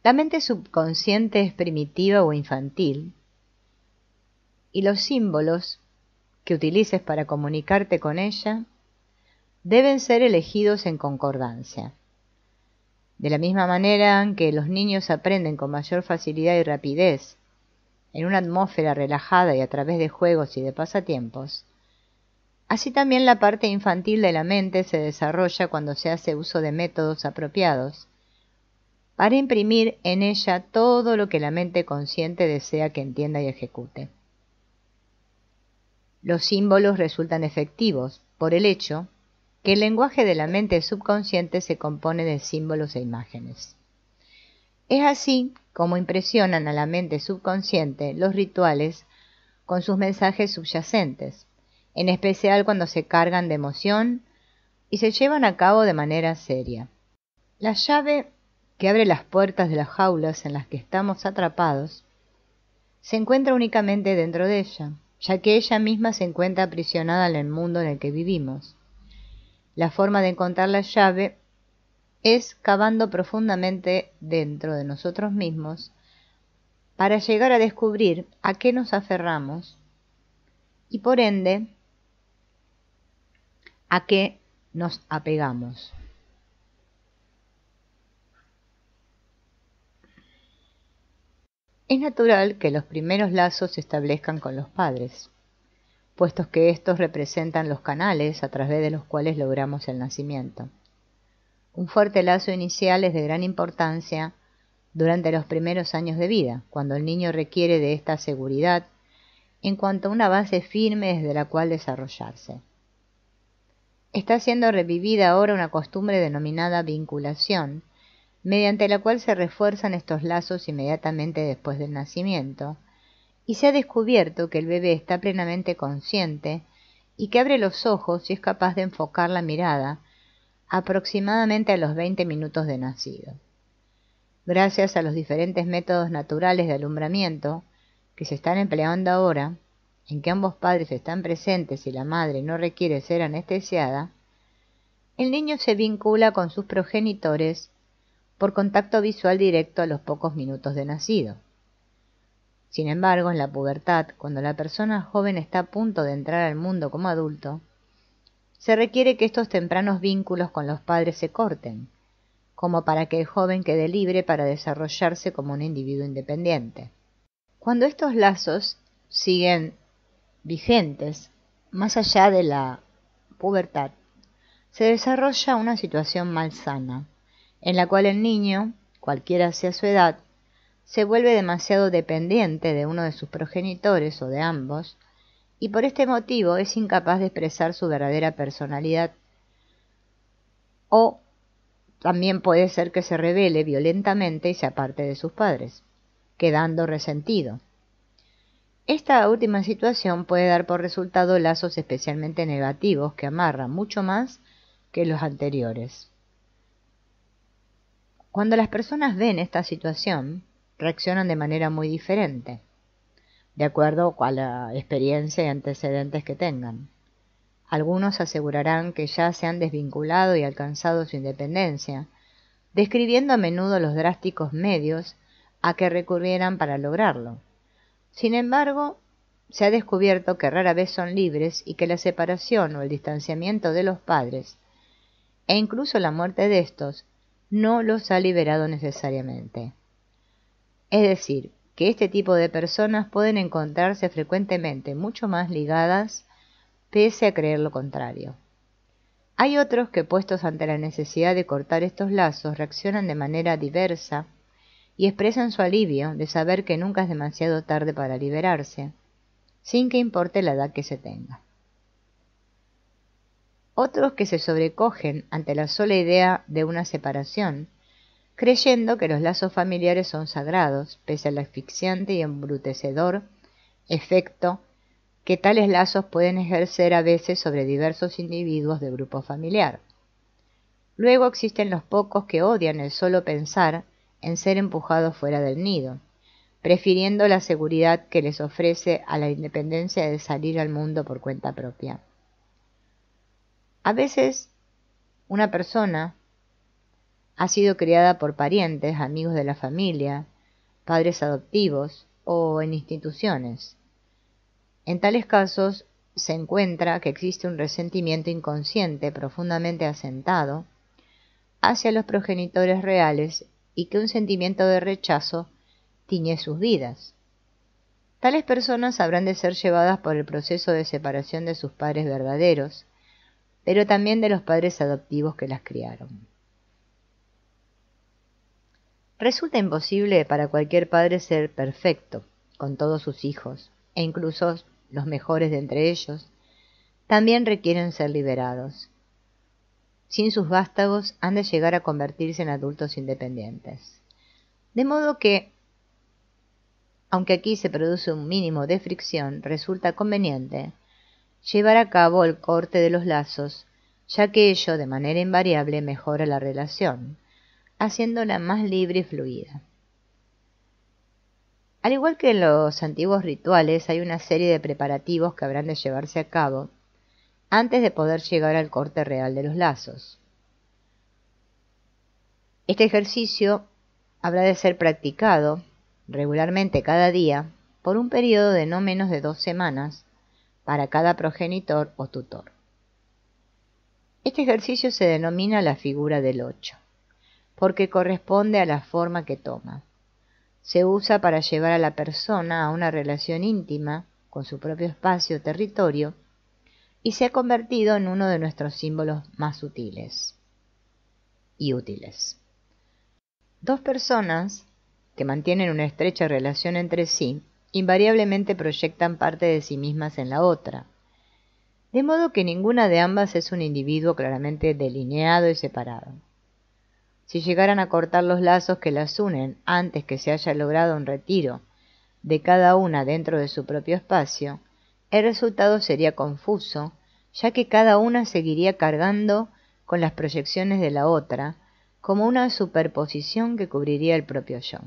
La mente subconsciente es primitiva o infantil, y los símbolos que utilices para comunicarte con ella deben ser elegidos en concordancia. De la misma manera en que los niños aprenden con mayor facilidad y rapidez en una atmósfera relajada y a través de juegos y de pasatiempos, así también la parte infantil de la mente se desarrolla cuando se hace uso de métodos apropiados para imprimir en ella todo lo que la mente consciente desea que entienda y ejecute. Los símbolos resultan efectivos por el hecho que el lenguaje de la mente subconsciente se compone de símbolos e imágenes. Es así como impresionan a la mente subconsciente los rituales con sus mensajes subyacentes, en especial cuando se cargan de emoción y se llevan a cabo de manera seria. La llave que abre las puertas de las jaulas en las que estamos atrapados se encuentra únicamente dentro de ella, ya que ella misma se encuentra aprisionada en el mundo en el que vivimos. La forma de encontrar la llave es cavando profundamente dentro de nosotros mismos para llegar a descubrir a qué nos aferramos y por ende a qué nos apegamos. Es natural que los primeros lazos se establezcan con los padres, puesto que estos representan los canales a través de los cuales logramos el nacimiento. Un fuerte lazo inicial es de gran importancia durante los primeros años de vida, cuando el niño requiere de esta seguridad en cuanto a una base firme desde la cual desarrollarse. Está siendo revivida ahora una costumbre denominada vinculación, mediante la cual se refuerzan estos lazos inmediatamente después del nacimiento, y se ha descubierto que el bebé está plenamente consciente y que abre los ojos y es capaz de enfocar la mirada aproximadamente a los 20 minutos de nacido. Gracias a los diferentes métodos naturales de alumbramiento que se están empleando ahora, en que ambos padres están presentes y la madre no requiere ser anestesiada, el niño se vincula con sus progenitores por contacto visual directo a los pocos minutos de nacido. Sin embargo, en la pubertad, cuando la persona joven está a punto de entrar al mundo como adulto, se requiere que estos tempranos vínculos con los padres se corten, como para que el joven quede libre para desarrollarse como un individuo independiente. Cuando estos lazos siguen vigentes, más allá de la pubertad, se desarrolla una situación malsana, en la cual el niño, cualquiera sea su edad, se vuelve demasiado dependiente de uno de sus progenitores o de ambos, y por este motivo es incapaz de expresar su verdadera personalidad, o también puede ser que se rebele violentamente y se aparte de sus padres, quedando resentido. Esta última situación puede dar por resultado lazos especialmente negativos que amarran mucho más que los anteriores. Cuando las personas ven esta situación, reaccionan de manera muy diferente, de acuerdo a la experiencia y antecedentes que tengan. Algunos asegurarán que ya se han desvinculado y alcanzado su independencia, describiendo a menudo los drásticos medios a que recurrieran para lograrlo. Sin embargo, se ha descubierto que rara vez son libres y que la separación o el distanciamiento de los padres, e incluso la muerte de estos, no los ha liberado necesariamente. Es decir, que este tipo de personas pueden encontrarse frecuentemente mucho más ligadas pese a creer lo contrario. Hay otros que, puestos ante la necesidad de cortar estos lazos, reaccionan de manera diversa y expresan su alivio de saber que nunca es demasiado tarde para liberarse, sin que importe la edad que se tenga. Otros que se sobrecogen ante la sola idea de una separación, creyendo que los lazos familiares son sagrados, pese al asfixiante y embrutecedor efecto que tales lazos pueden ejercer a veces sobre diversos individuos del grupo familiar. Luego existen los pocos que odian el solo pensar en ser empujados fuera del nido, prefiriendo la seguridad que les ofrece a la independencia de salir al mundo por cuenta propia. A veces, una persona ha sido criada por parientes, amigos de la familia, padres adoptivos o en instituciones. En tales casos se encuentra que existe un resentimiento inconsciente profundamente asentado hacia los progenitores reales y que un sentimiento de rechazo tiñe sus vidas. Tales personas habrán de ser llevadas por el proceso de separación de sus padres verdaderos, pero también de los padres adoptivos que las criaron. Resulta imposible para cualquier padre ser perfecto con todos sus hijos, e incluso los mejores de entre ellos también requieren ser liberados. Sin sus vástagos han de llegar a convertirse en adultos independientes. De modo que, aunque aquí se produce un mínimo de fricción, resulta conveniente llevar a cabo el corte de los lazos, ya que ello de manera invariable mejora la relación, haciéndola más libre y fluida. Al igual que en los antiguos rituales, hay una serie de preparativos que habrán de llevarse a cabo antes de poder llegar al corte real de los lazos. Este ejercicio habrá de ser practicado regularmente cada día por un periodo de no menos de 2 semanas para cada progenitor o tutor. Este ejercicio se denomina la figura del 8, porque corresponde a la forma que toma. Se usa para llevar a la persona a una relación íntima con su propio espacio o territorio y se ha convertido en uno de nuestros símbolos más sutiles y útiles. 2 personas que mantienen una estrecha relación entre sí invariablemente proyectan parte de sí mismas en la otra, de modo que ninguna de ambas es un individuo claramente delineado y separado. Si llegaran a cortar los lazos que las unen antes que se haya logrado un retiro de cada una dentro de su propio espacio, el resultado sería confuso, ya que cada una seguiría cargando con las proyecciones de la otra, como una superposición que cubriría el propio yo.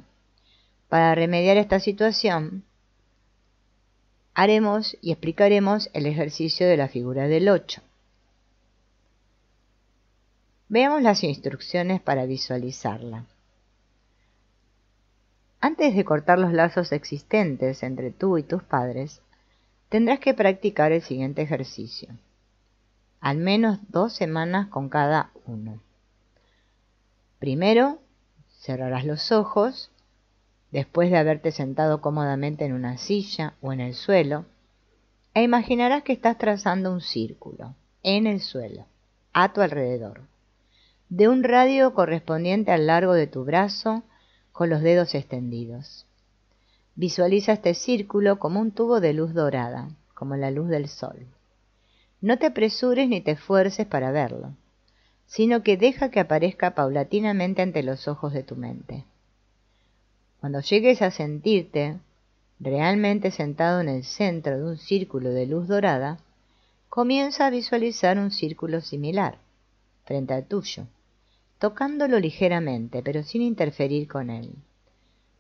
Para remediar esta situación, haremos y explicaremos el ejercicio de la figura del 8. Veamos las instrucciones para visualizarla. Antes de cortar los lazos existentes entre tú y tus padres, tendrás que practicar el siguiente ejercicio, al menos 2 semanas con cada uno. Primero, cerrarás los ojos, después de haberte sentado cómodamente en una silla o en el suelo, e imaginarás que estás trazando un círculo en el suelo, a tu alrededor, de un radio correspondiente al largo de tu brazo con los dedos extendidos. Visualiza este círculo como un tubo de luz dorada, como la luz del sol. No te apresures ni te esfuerces para verlo, sino que deja que aparezca paulatinamente ante los ojos de tu mente. Cuando llegues a sentirte realmente sentado en el centro de un círculo de luz dorada, comienza a visualizar un círculo similar, frente al tuyo, tocándolo ligeramente, pero sin interferir con él.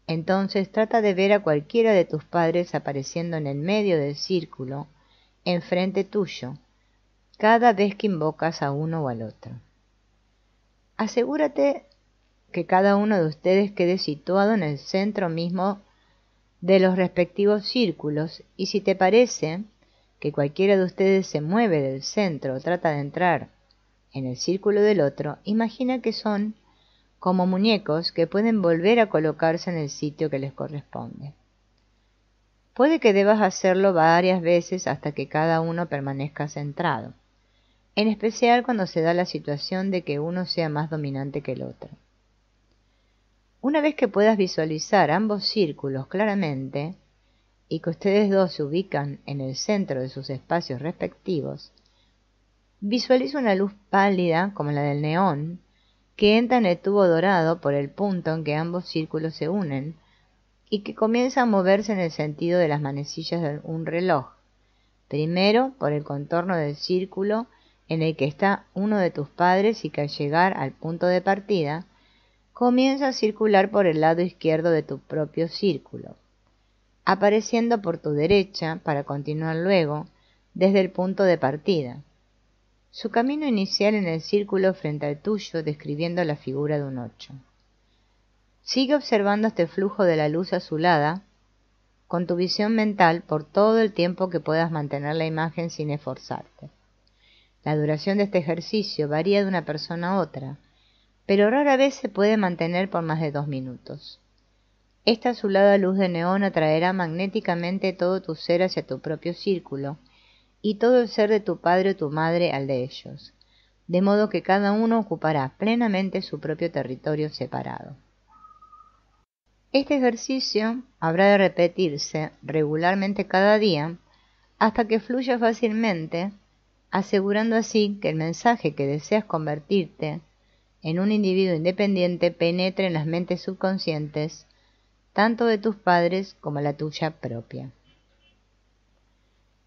Entonces trata de ver a cualquiera de tus padres apareciendo en el medio del círculo, enfrente tuyo, cada vez que invocas a uno o al otro. Asegúrate que cada uno de ustedes quede situado en el centro mismo de los respectivos círculos, y si te parece que cualquiera de ustedes se mueve del centro o trata de entrar en el círculo del otro, imagina que son como muñecos que pueden volver a colocarse en el sitio que les corresponde. Puede que debas hacerlo varias veces hasta que cada uno permanezca centrado, en especial cuando se da la situación de que uno sea más dominante que el otro. Una vez que puedas visualizar ambos círculos claramente y que ustedes dos se ubican en el centro de sus espacios respectivos, visualiza una luz pálida como la del neón que entra en el tubo dorado por el punto en que ambos círculos se unen y que comienza a moverse en el sentido de las manecillas de un reloj, primero por el contorno del círculo en el que está uno de tus padres y que al llegar al punto de partida comienza a circular por el lado izquierdo de tu propio círculo, apareciendo por tu derecha para continuar luego desde el punto de partida. su camino inicial en el círculo frente al tuyo, describiendo la figura de un 8. Sigue observando este flujo de la luz azulada con tu visión mental por todo el tiempo que puedas mantener la imagen sin esforzarte. La duración de este ejercicio varía de una persona a otra, pero rara vez se puede mantener por más de 2 minutos. Esta azulada luz de neón atraerá magnéticamente todo tu ser hacia tu propio círculo y todo el ser de tu padre o tu madre al de ellos, de modo que cada uno ocupará plenamente su propio territorio separado. Este ejercicio habrá de repetirse regularmente cada día hasta que fluya fácilmente, asegurando así que el mensaje que deseas convertirte en un individuo independiente penetre en las mentes subconscientes tanto de tus padres como la tuya propia.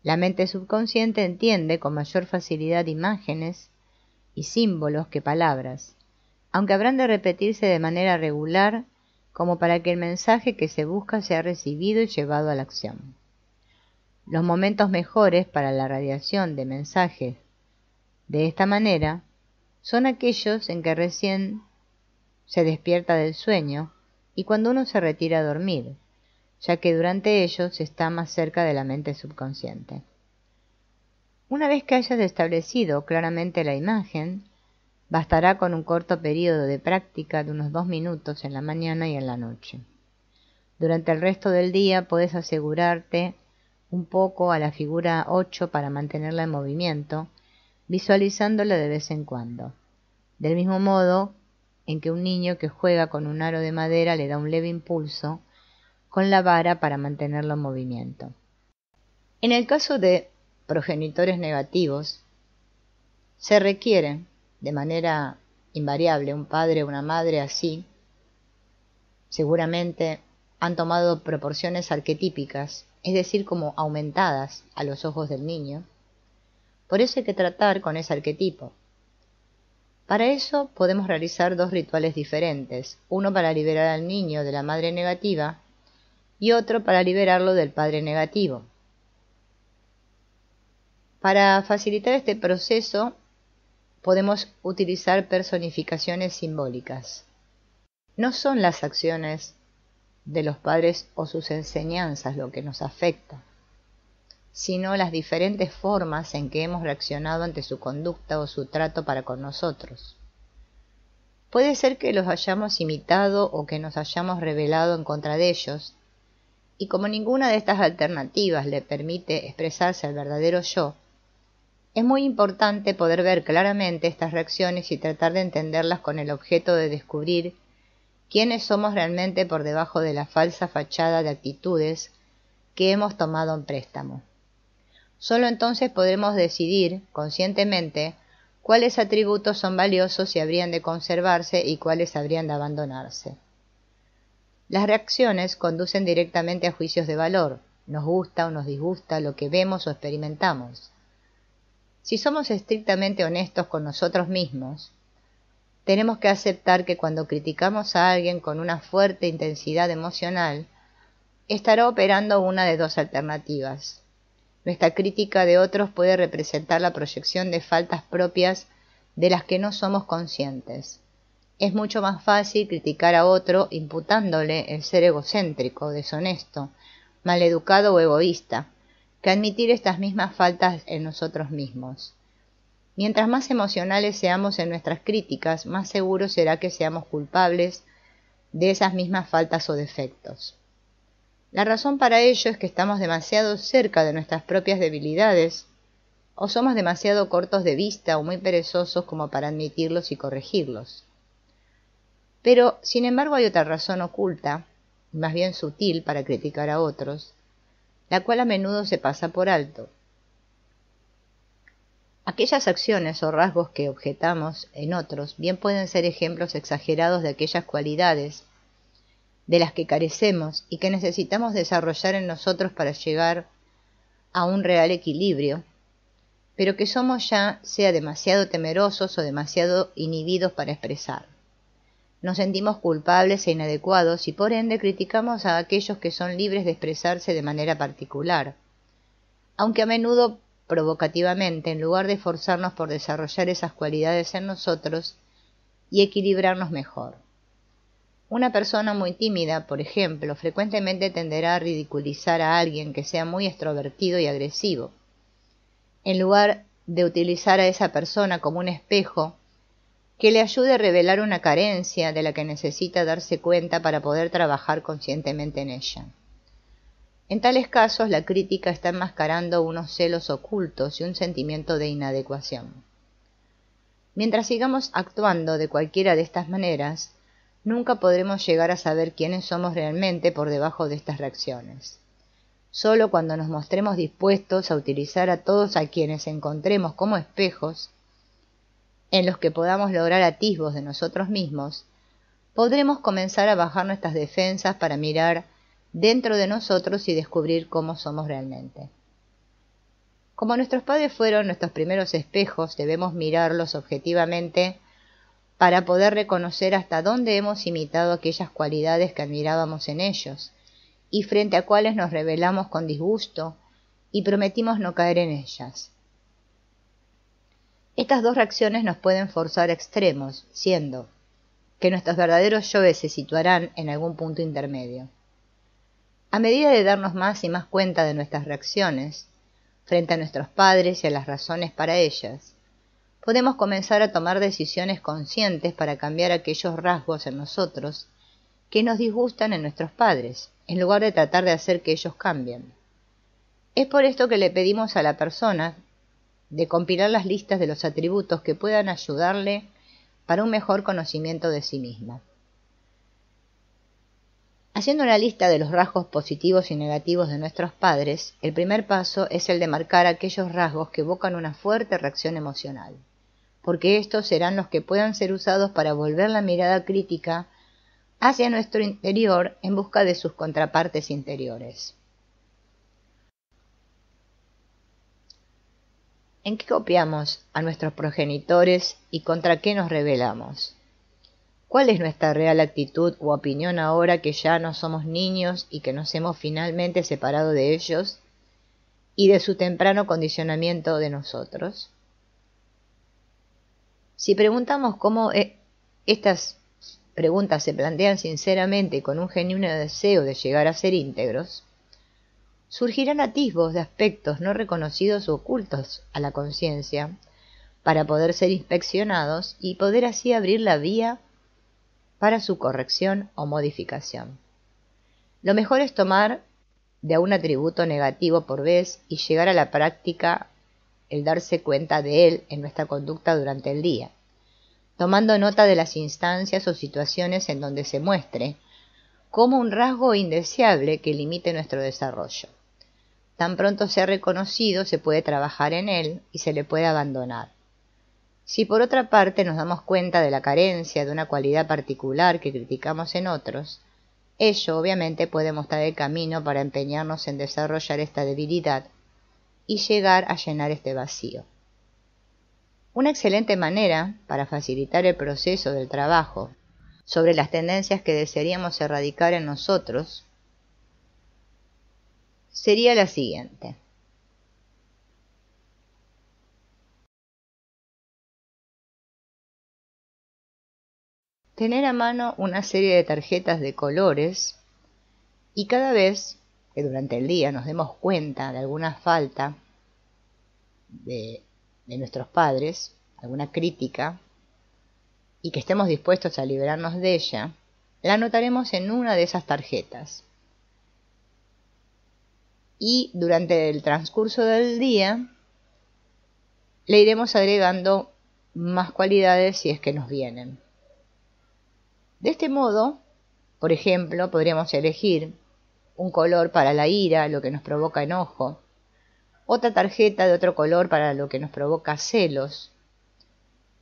La mente subconsciente entiende con mayor facilidad imágenes y símbolos que palabras, aunque habrán de repetirse de manera regular como para que el mensaje que se busca sea recibido y llevado a la acción. Los momentos mejores para la radiación de mensajes de esta manera son aquellos en que recién se despierta del sueño y cuando uno se retira a dormir, ya que durante ellos está más cerca de la mente subconsciente. Una vez que hayas establecido claramente la imagen, bastará con un corto periodo de práctica de unos 2 minutos en la mañana y en la noche. Durante el resto del día puedes asegurarte un poco a la figura 8 para mantenerla en movimiento, visualizándola de vez en cuando. Del mismo modo en que un niño que juega con un aro de madera le da un leve impulso con la vara para mantenerlo en movimiento. En el caso de progenitores negativos, se requiere de manera invariable un padre o una madre así. Seguramente han tomado proporciones arquetípicas, es decir, como aumentadas a los ojos del niño. Por eso hay que tratar con ese arquetipo. Para eso podemos realizar 2 rituales diferentes, uno para liberar al niño de la madre negativa y otro para liberarlo del padre negativo. Para facilitar este proceso podemos utilizar personificaciones simbólicas. No son las acciones de los padres o sus enseñanzas lo que nos afecta, sino las diferentes formas en que hemos reaccionado ante su conducta o su trato para con nosotros. Puede ser que los hayamos imitado o que nos hayamos rebelado en contra de ellos, y como ninguna de estas alternativas le permite expresarse al verdadero yo, es muy importante poder ver claramente estas reacciones y tratar de entenderlas con el objeto de descubrir quiénes somos realmente por debajo de la falsa fachada de actitudes que hemos tomado en préstamo. Solo entonces podremos decidir conscientemente cuáles atributos son valiosos y habrían de conservarse y cuáles habrían de abandonarse. Las reacciones conducen directamente a juicios de valor, nos gusta o nos disgusta lo que vemos o experimentamos. Si somos estrictamente honestos con nosotros mismos, tenemos que aceptar que cuando criticamos a alguien con una fuerte intensidad emocional, estará operando una de 2 alternativas. Nuestra crítica de otros puede representar la proyección de faltas propias de las que no somos conscientes. Es mucho más fácil criticar a otro imputándole el ser egocéntrico, deshonesto, maleducado o egoísta, que admitir estas mismas faltas en nosotros mismos. Mientras más emocionales seamos en nuestras críticas, más seguro será que seamos culpables de esas mismas faltas o defectos. La razón para ello es que estamos demasiado cerca de nuestras propias debilidades, o somos demasiado cortos de vista o muy perezosos como para admitirlos y corregirlos. Pero, sin embargo, hay otra razón oculta, más bien sutil, para criticar a otros, la cual a menudo se pasa por alto. Aquellas acciones o rasgos que objetamos en otros bien pueden ser ejemplos exagerados de aquellas cualidades de las que carecemos y que necesitamos desarrollar en nosotros para llegar a un real equilibrio, pero que somos ya sea demasiado temerosos o demasiado inhibidos para expresar. Nos sentimos culpables e inadecuados y por ende criticamos a aquellos que son libres de expresarse de manera particular, aunque a menudo provocativamente en lugar de esforzarnos por desarrollar esas cualidades en nosotros y equilibrarnos mejor. Una persona muy tímida, por ejemplo, frecuentemente tenderá a ridiculizar a alguien que sea muy extrovertido y agresivo. En lugar de utilizar a esa persona como un espejo que le ayude a revelar una carencia de la que necesita darse cuenta para poder trabajar conscientemente en ella. En tales casos, la crítica está enmascarando unos celos ocultos y un sentimiento de inadecuación. Mientras sigamos actuando de cualquiera de estas maneras, nunca podremos llegar a saber quiénes somos realmente por debajo de estas reacciones. Solo cuando nos mostremos dispuestos a utilizar a todos a quienes encontremos como espejos, en los que podamos lograr atisbos de nosotros mismos, podremos comenzar a bajar nuestras defensas para mirar dentro de nosotros y descubrir cómo somos realmente. Como nuestros padres fueron nuestros primeros espejos, debemos mirarlos objetivamente para poder reconocer hasta dónde hemos imitado aquellas cualidades que admirábamos en ellos, y frente a cuales nos rebelamos con disgusto y prometimos no caer en ellas. Estas dos reacciones nos pueden forzar a extremos, siendo que nuestros verdaderos yoes se situarán en algún punto intermedio. A medida de darnos más y más cuenta de nuestras reacciones, frente a nuestros padres y a las razones para ellas, podemos comenzar a tomar decisiones conscientes para cambiar aquellos rasgos en nosotros que nos disgustan en nuestros padres, en lugar de tratar de hacer que ellos cambien. Es por esto que le pedimos a la persona de compilar las listas de los atributos que puedan ayudarle para un mejor conocimiento de sí misma. Haciendo una lista de los rasgos positivos y negativos de nuestros padres, el primer paso es el de marcar aquellos rasgos que evocan una fuerte reacción emocional, porque estos serán los que puedan ser usados para volver la mirada crítica hacia nuestro interior en busca de sus contrapartes interiores. ¿En qué copiamos a nuestros progenitores y contra qué nos rebelamos? ¿Cuál es nuestra real actitud u opinión ahora que ya no somos niños y que nos hemos finalmente separado de ellos y de su temprano condicionamiento de nosotros? Si preguntamos cómo estas preguntas se plantean sinceramente y con un genuino deseo de llegar a ser íntegros, surgirán atisbos de aspectos no reconocidos u ocultos a la conciencia para poder ser inspeccionados y poder así abrir la vía para su corrección o modificación. Lo mejor es tomar de un atributo negativo por vez y llegar a la práctica el darse cuenta de él en nuestra conducta durante el día, tomando nota de las instancias o situaciones en donde se muestre como un rasgo indeseable que limite nuestro desarrollo. Tan pronto sea reconocido, se puede trabajar en él y se le puede abandonar. Si por otra parte nos damos cuenta de la carencia de una cualidad particular que criticamos en otros, ello obviamente puede mostrar el camino para empeñarnos en desarrollar esta debilidad y llegar a llenar este vacío. Una excelente manera para facilitar el proceso del trabajo sobre las tendencias que desearíamos erradicar en nosotros sería la siguiente. Tener a mano una serie de tarjetas de colores y cada vez que durante el día nos demos cuenta de alguna falta de nuestros padres, alguna crítica, y que estemos dispuestos a liberarnos de ella, la anotaremos en una de esas tarjetas. Y durante el transcurso del día le iremos agregando más cualidades si es que nos vienen. De este modo, por ejemplo, podríamos elegir un color para la ira, lo que nos provoca enojo, otra tarjeta de otro color para lo que nos provoca celos,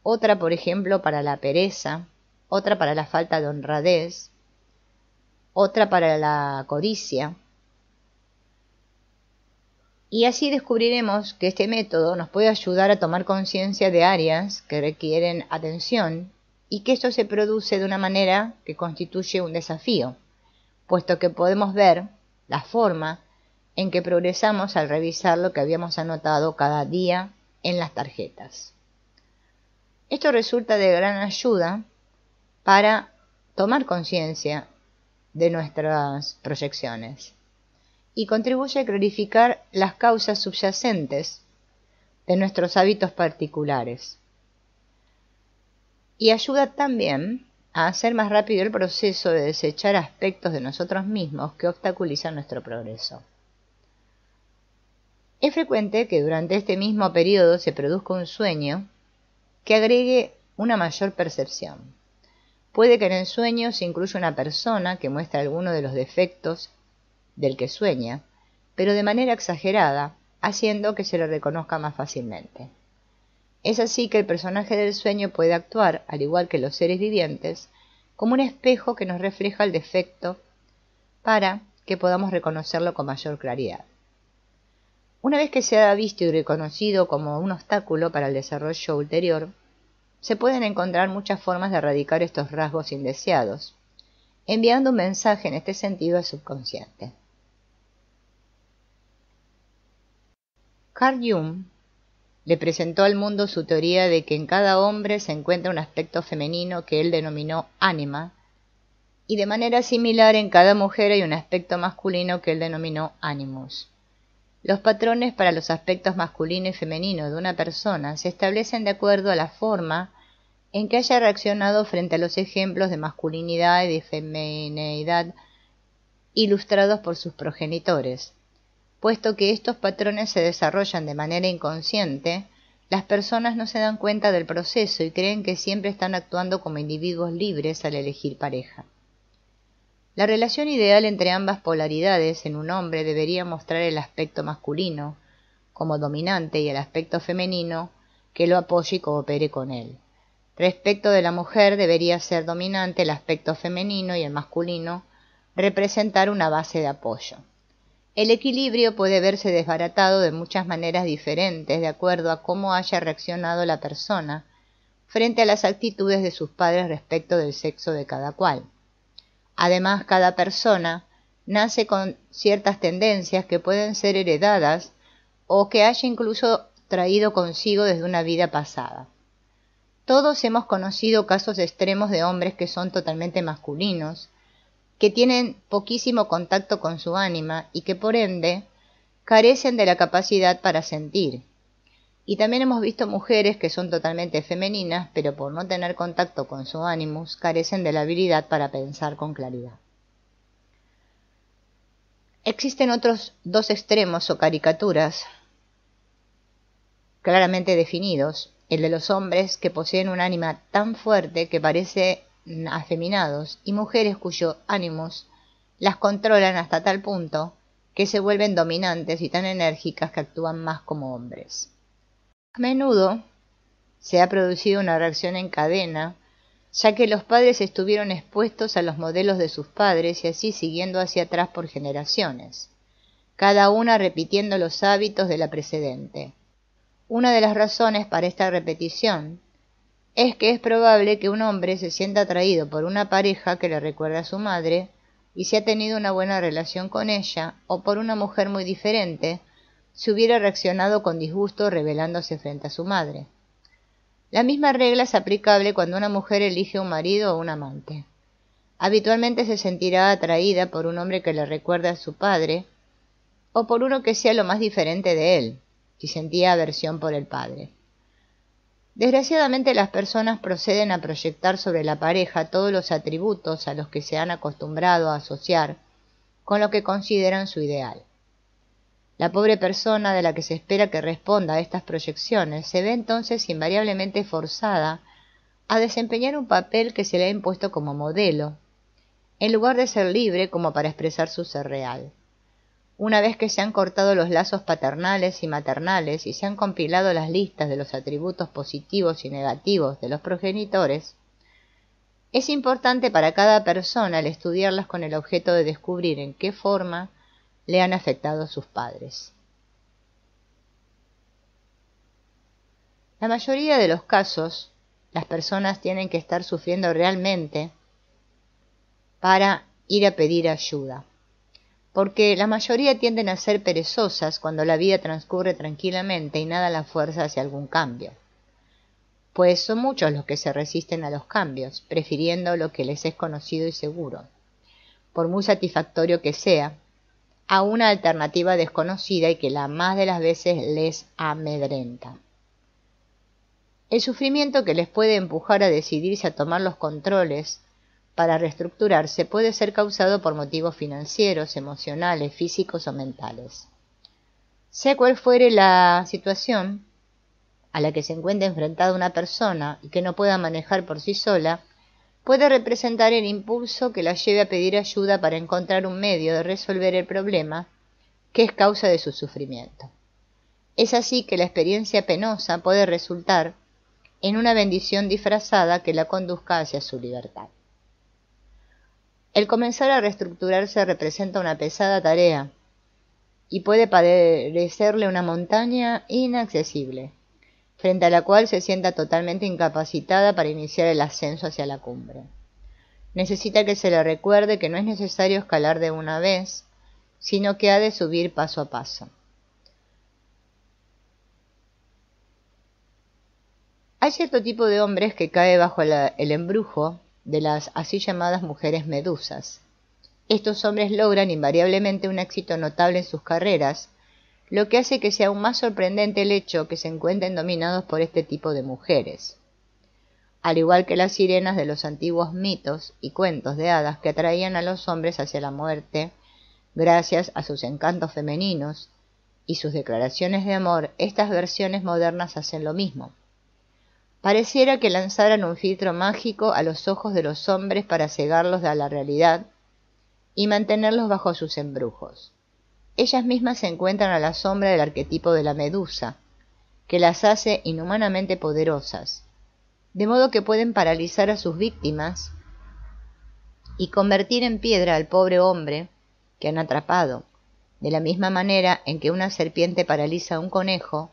otra, por ejemplo, para la pereza, otra para la falta de honradez, otra para la codicia. Y así descubriremos que este método nos puede ayudar a tomar conciencia de áreas que requieren atención y que esto se produce de una manera que constituye un desafío, puesto que podemos ver la forma en que progresamos al revisar lo que habíamos anotado cada día en las tarjetas. Esto resulta de gran ayuda para tomar conciencia de nuestras proyecciones y contribuye a clarificar las causas subyacentes de nuestros hábitos particulares. Y ayuda también a hacer más rápido el proceso de desechar aspectos de nosotros mismos que obstaculizan nuestro progreso. Es frecuente que durante este mismo periodo se produzca un sueño que agregue una mayor percepción. Puede que en el sueño se incluya una persona que muestra alguno de los defectos del que sueña, pero de manera exagerada, haciendo que se le reconozca más fácilmente. Es así que el personaje del sueño puede actuar, al igual que los seres vivientes, como un espejo que nos refleja el defecto para que podamos reconocerlo con mayor claridad. Una vez que se ha visto y reconocido como un obstáculo para el desarrollo ulterior, se pueden encontrar muchas formas de erradicar estos rasgos indeseados, enviando un mensaje en este sentido al subconsciente. Carl Jung le presentó al mundo su teoría de que en cada hombre se encuentra un aspecto femenino que él denominó ánima, y de manera similar en cada mujer hay un aspecto masculino que él denominó animus. Los patrones para los aspectos masculino y femenino de una persona se establecen de acuerdo a la forma en que haya reaccionado frente a los ejemplos de masculinidad y de femineidad ilustrados por sus progenitores. Puesto que estos patrones se desarrollan de manera inconsciente, las personas no se dan cuenta del proceso y creen que siempre están actuando como individuos libres al elegir pareja. La relación ideal entre ambas polaridades en un hombre debería mostrar el aspecto masculino como dominante y el aspecto femenino que lo apoye y coopere con él. Respecto de la mujer debería ser dominante el aspecto femenino y el masculino representar una base de apoyo. El equilibrio puede verse desbaratado de muchas maneras diferentes de acuerdo a cómo haya reaccionado la persona frente a las actitudes de sus padres respecto del sexo de cada cual. Además, cada persona nace con ciertas tendencias que pueden ser heredadas o que haya incluso traído consigo desde una vida pasada. Todos hemos conocido casos extremos de hombres que son totalmente masculinos, que tienen poquísimo contacto con su ánima y que por ende carecen de la capacidad para sentir. Y también hemos visto mujeres que son totalmente femeninas, pero por no tener contacto con su animus, carecen de la habilidad para pensar con claridad. Existen otros dos extremos o caricaturas claramente definidos, el de los hombres que poseen un ánima tan fuerte que parece afeminados y mujeres cuyo ánimos las controlan hasta tal punto que se vuelven dominantes y tan enérgicas que actúan más como hombres. A menudo se ha producido una reacción en cadena, ya que los padres estuvieron expuestos a los modelos de sus padres y así siguiendo hacia atrás por generaciones, cada una repitiendo los hábitos de la precedente. Una de las razones para esta repetición es que es probable que un hombre se sienta atraído por una pareja que le recuerda a su madre y si ha tenido una buena relación con ella, o por una mujer muy diferente, si hubiera reaccionado con disgusto rebelándose frente a su madre. La misma regla es aplicable cuando una mujer elige un marido o un amante. Habitualmente se sentirá atraída por un hombre que le recuerde a su padre, o por uno que sea lo más diferente de él, si sentía aversión por el padre. Desgraciadamente las personas proceden a proyectar sobre la pareja todos los atributos a los que se han acostumbrado a asociar con lo que consideran su ideal. La pobre persona de la que se espera que responda a estas proyecciones se ve entonces invariablemente forzada a desempeñar un papel que se le ha impuesto como modelo, en lugar de ser libre como para expresar su ser real. Una vez que se han cortado los lazos paternales y maternales y se han compilado las listas de los atributos positivos y negativos de los progenitores, es importante para cada persona el estudiarlas con el objeto de descubrir en qué forma le han afectado a sus padres. La mayoría de los casos, las personas tienen que estar sufriendo realmente para ir a pedir ayuda. porque la mayoría tienden a ser perezosas cuando la vida transcurre tranquilamente y nada las fuerza hacia algún cambio. Pues son muchos los que se resisten a los cambios, prefiriendo lo que les es conocido y seguro, por muy satisfactorio que sea, a una alternativa desconocida y que la más de las veces les amedrenta. El sufrimiento que les puede empujar a decidirse a tomar los controles para reestructurarse puede ser causado por motivos financieros, emocionales, físicos o mentales. Sea cual fuere la situación a la que se encuentra enfrentada una persona y que no pueda manejar por sí sola, puede representar el impulso que la lleve a pedir ayuda para encontrar un medio de resolver el problema que es causa de su sufrimiento. Es así que la experiencia penosa puede resultar en una bendición disfrazada que la conduzca hacia su libertad. El comenzar a reestructurarse representa una pesada tarea y puede parecerle una montaña inaccesible, frente a la cual se sienta totalmente incapacitada para iniciar el ascenso hacia la cumbre. Necesita que se le recuerde que no es necesario escalar de una vez, sino que ha de subir paso a paso. Hay cierto tipo de hombres que cae bajo el embrujo de las así llamadas mujeres medusas. Estos hombres logran invariablemente un éxito notable en sus carreras, lo que hace que sea aún más sorprendente el hecho que se encuentren dominados por este tipo de mujeres. Al igual que las sirenas de los antiguos mitos y cuentos de hadas que atraían a los hombres hacia la muerte, gracias a sus encantos femeninos y sus declaraciones de amor, estas versiones modernas hacen lo mismo. Pareciera que lanzaran un filtro mágico a los ojos de los hombres para cegarlos de la realidad y mantenerlos bajo sus embrujos. Ellas mismas se encuentran a la sombra del arquetipo de la medusa, que las hace inhumanamente poderosas, de modo que pueden paralizar a sus víctimas y convertir en piedra al pobre hombre que han atrapado, de la misma manera en que una serpiente paraliza a un conejo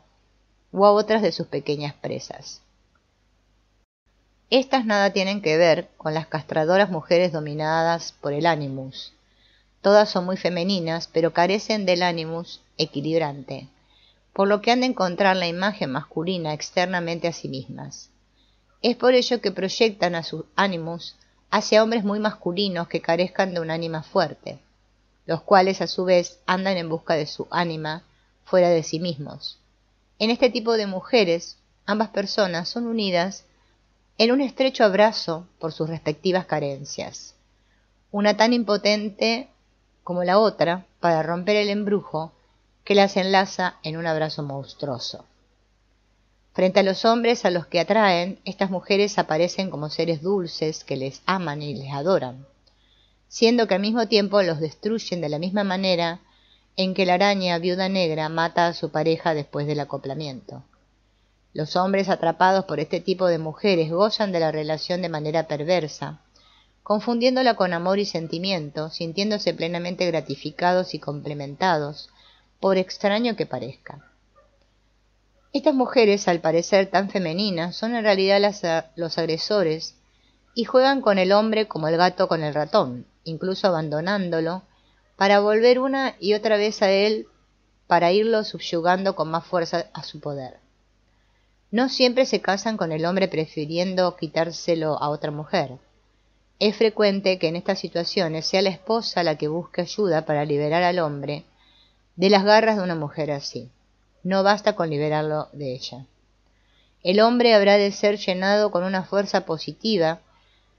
o a otras de sus pequeñas presas. Estas nada tienen que ver con las castradoras mujeres dominadas por el animus. Todas son muy femeninas, pero carecen del animus equilibrante, por lo que han de encontrar la imagen masculina externamente a sí mismas. Es por ello que proyectan a sus animus hacia hombres muy masculinos que carezcan de un ánima fuerte, los cuales a su vez andan en busca de su ánima fuera de sí mismos. En este tipo de mujeres, ambas personas son unidas en un estrecho abrazo por sus respectivas carencias, una tan impotente como la otra para romper el embrujo que las enlaza en un abrazo monstruoso. Frente a los hombres a los que atraen, estas mujeres aparecen como seres dulces que les aman y les adoran, siendo que al mismo tiempo los destruyen de la misma manera en que la araña viuda negra mata a su pareja después del acoplamiento. Los hombres atrapados por este tipo de mujeres gozan de la relación de manera perversa, confundiéndola con amor y sentimiento, sintiéndose plenamente gratificados y complementados, por extraño que parezca. Estas mujeres, al parecer tan femeninas, son en realidad los agresores y juegan con el hombre como el gato con el ratón, incluso abandonándolo, para volver una y otra vez a él para irlo subyugando con más fuerza a su poder. No siempre se casan con el hombre prefiriendo quitárselo a otra mujer. Es frecuente que en estas situaciones sea la esposa la que busque ayuda para liberar al hombre de las garras de una mujer así. No basta con liberarlo de ella. El hombre habrá de ser llenado con una fuerza positiva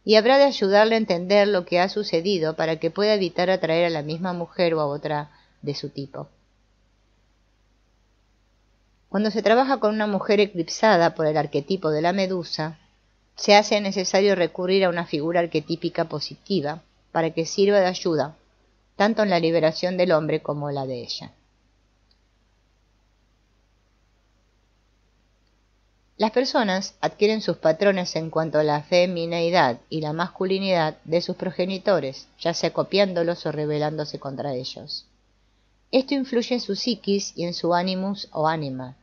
y habrá de ayudarle a entender lo que ha sucedido para que pueda evitar atraer a la misma mujer o a otra de su tipo. Cuando se trabaja con una mujer eclipsada por el arquetipo de la medusa, se hace necesario recurrir a una figura arquetípica positiva para que sirva de ayuda, tanto en la liberación del hombre como la de ella. Las personas adquieren sus patrones en cuanto a la femineidad y la masculinidad de sus progenitores, ya sea copiándolos o rebelándose contra ellos. Esto influye en su psiquis y en su animus o ánima.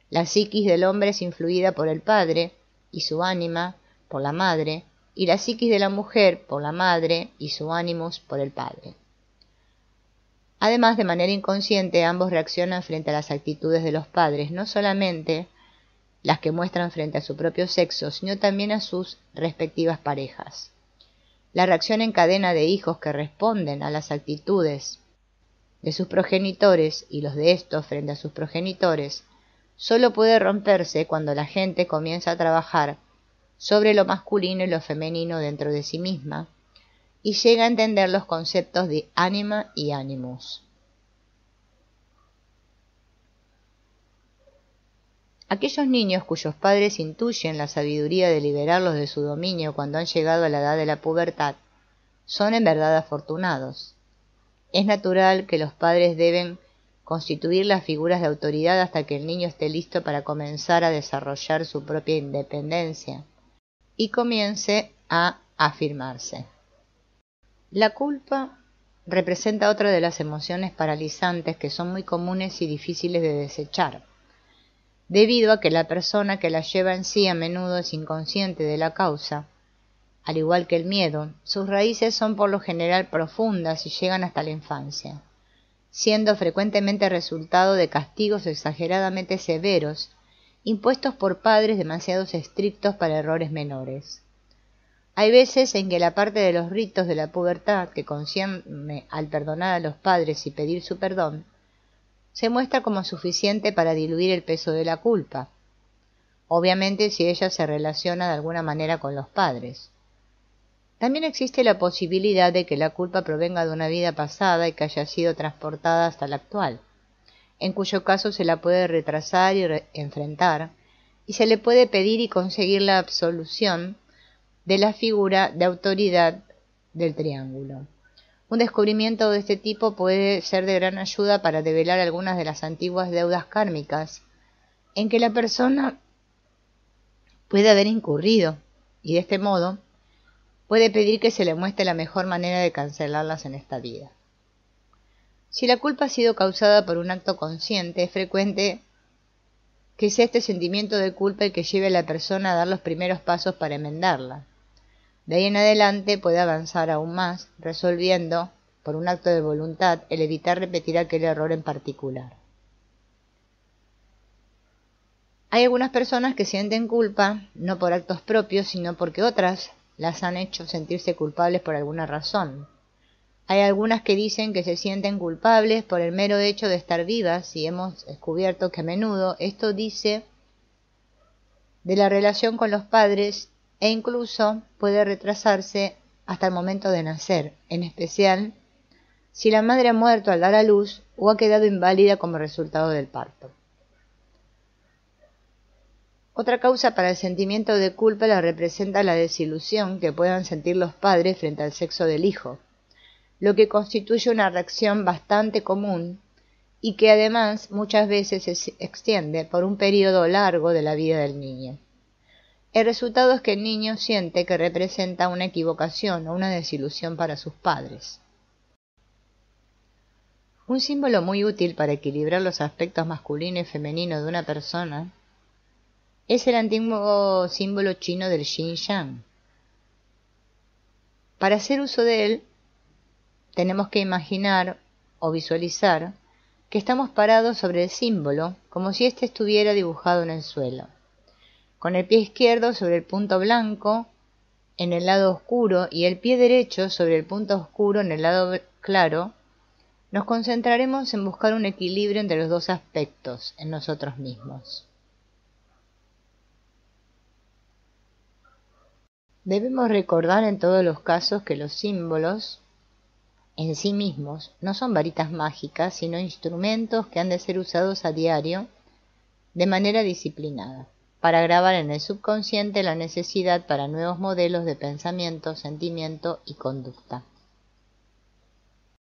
La psiquis del hombre es influida por el padre y su ánima por la madre, y la psiquis de la mujer por la madre y su animus por el padre. Además, de manera inconsciente, ambos reaccionan frente a las actitudes de los padres, no solamente las que muestran frente a su propio sexo, sino también a sus respectivas parejas. La reacción en cadena de hijos que responden a las actitudes de sus progenitores y los de estos frente a sus progenitores solo puede romperse cuando la gente comienza a trabajar sobre lo masculino y lo femenino dentro de sí misma y llega a entender los conceptos de ánima y animus. Aquellos niños cuyos padres intuyen la sabiduría de liberarlos de su dominio cuando han llegado a la edad de la pubertad son en verdad afortunados. Es natural que los padres deben constituir las figuras de autoridad hasta que el niño esté listo para comenzar a desarrollar su propia independencia y comience a afirmarse. La culpa representa otra de las emociones paralizantes que son muy comunes y difíciles de desechar, debido a que la persona que la lleva en sí a menudo es inconsciente de la causa. Al igual que el miedo, sus raíces son por lo general profundas y llegan hasta la infancia, siendo frecuentemente resultado de castigos exageradamente severos impuestos por padres demasiado estrictos para errores menores. Hay veces en que la parte de los ritos de la pubertad que concierne al perdonar a los padres y pedir su perdón se muestra como suficiente para diluir el peso de la culpa, obviamente si ella se relaciona de alguna manera con los padres. También existe la posibilidad de que la culpa provenga de una vida pasada y que haya sido transportada hasta la actual, en cuyo caso se la puede retrasar y enfrentar, y se le puede pedir y conseguir la absolución de la figura de autoridad del triángulo. Un descubrimiento de este tipo puede ser de gran ayuda para develar algunas de las antiguas deudas kármicas en que la persona puede haber incurrido, y de este modo puede pedir que se le muestre la mejor manera de cancelarlas en esta vida. Si la culpa ha sido causada por un acto consciente, es frecuente que sea este sentimiento de culpa el que lleve a la persona a dar los primeros pasos para enmendarla. De ahí en adelante puede avanzar aún más, resolviendo, por un acto de voluntad, el evitar repetir aquel error en particular. Hay algunas personas que sienten culpa, no por actos propios, sino porque otras las han hecho sentirse culpables por alguna razón. Hay algunas que dicen que se sienten culpables por el mero hecho de estar vivas, y hemos descubierto que a menudo esto dice de la relación con los padres e incluso puede retrasarse hasta el momento de nacer, en especial si la madre ha muerto al dar a luz o ha quedado inválida como resultado del parto. Otra causa para el sentimiento de culpa la representa la desilusión que puedan sentir los padres frente al sexo del hijo, lo que constituye una reacción bastante común y que además muchas veces se extiende por un periodo largo de la vida del niño. El resultado es que el niño siente que representa una equivocación o una desilusión para sus padres. Un símbolo muy útil para equilibrar los aspectos masculino y femenino de una persona es el antiguo símbolo chino del yin-yang. Para hacer uso de él, tenemos que imaginar o visualizar que estamos parados sobre el símbolo como si éste estuviera dibujado en el suelo, con el pie izquierdo sobre el punto blanco en el lado oscuro y el pie derecho sobre el punto oscuro en el lado claro. Nos concentraremos en buscar un equilibrio entre los dos aspectos en nosotros mismos. Debemos recordar en todos los casos que los símbolos en sí mismos no son varitas mágicas, sino instrumentos que han de ser usados a diario de manera disciplinada, para grabar en el subconsciente la necesidad para nuevos modelos de pensamiento, sentimiento y conducta.